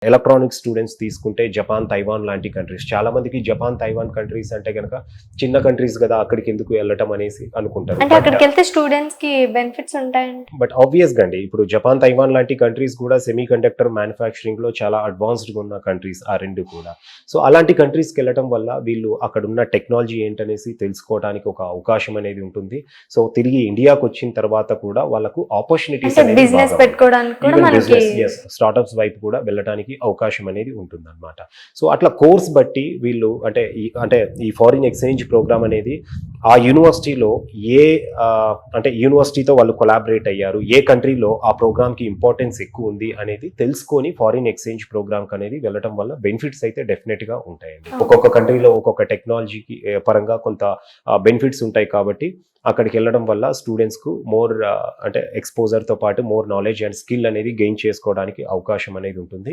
Electronic students తీసుకుంటే Japan, Taiwan లాంటి countries. చాలా మందికి జపాన్, తైవాన్ కంట్రీస్ అంటే గనక చిన్న కంట్రీస్ గదా! అక్కడికి ఎందుకు ఎళ్ళటం అనేసి అనుకుంటారు. అంటే అక్కడికెళ్తే స్టూడెంట్స్ కి బెనిఫిట్స్ ఉంటాయండి. బట్ ఆబ్వియస్‌గా అండి. ఇప్పుడు జపాన్, తైవాన్ లాంటి కంట్రీస్ కూడా సెమీ కండక్టర్ మ్యానుఫ్యాక్చరింగ్‌లో చాలా అడ్వాన్స్డ్‌గా ఉన్న కంట్రీస్ ఆ 2 కూడా. సో, అలాంటి కంట్రీస్‌కెళ్ళటం వల్ల వీళ్ళు అక్కడున్న టెక్నాలజీ ఏంటనేసి తెలుసుకోవడానికి ఒక అవకాశం అనేది ఉంటుంది. సో, తిరిగి ఇండియాకొచ్చిన తర్వాత కూడా వాళ్ళకు ఆపర్చునిటీస్ అంటే అనేవి బిజినెస్ బాగా పెట్టుకోవడానికి కూడా ఈవెన్ మనకి బిజినెస్ స్టార్టప్స్ వైపు కూడా వెళ్ళటానికి అవకాశం అనేది ఉంటుందన్నమాట. సో అట్లా కోర్స్ బట్టి వీళ్ళు అంటే ఈ ఫారిన్ ఎక్స్చేంజ్ ప్రోగ్రామ్ అనేది ఆ యూనివర్సిటీలో అంటే యూనివర్సిటీతో వాళ్ళు కొలాబరేట్ అయ్యారు, ఏ కంట్రీలో ఆ ప్రోగ్రామ్కి ఇంపార్టెన్స్ ఎక్కువ ఉంది అనేది తెలుసుకొని ఫారిన్ ఎక్స్చేంజ్ ప్రోగ్రామ్కి అనేది వెళ్ళటం వల్ల బెనిఫిట్స్ అయితే డెఫినెట్గా ఉంటాయండి. ఒక్కొక్క కంట్రీలో ఒక్కొక్క టెక్నాలజీకి పరంగా కొంత బెనిఫిట్స్ ఉంటాయి కాబట్టి అక్కడికి వెళ్ళడం వల్ల స్టూడెంట్స్కు మోర్ అంటే ఎక్స్పోజర్తో పాటు మోర్ నాలెడ్జ్ అండ్ స్కిల్ అనేది గెయిన్ చేసుకోవడానికి అవకాశం అనేది ఉంటుంది.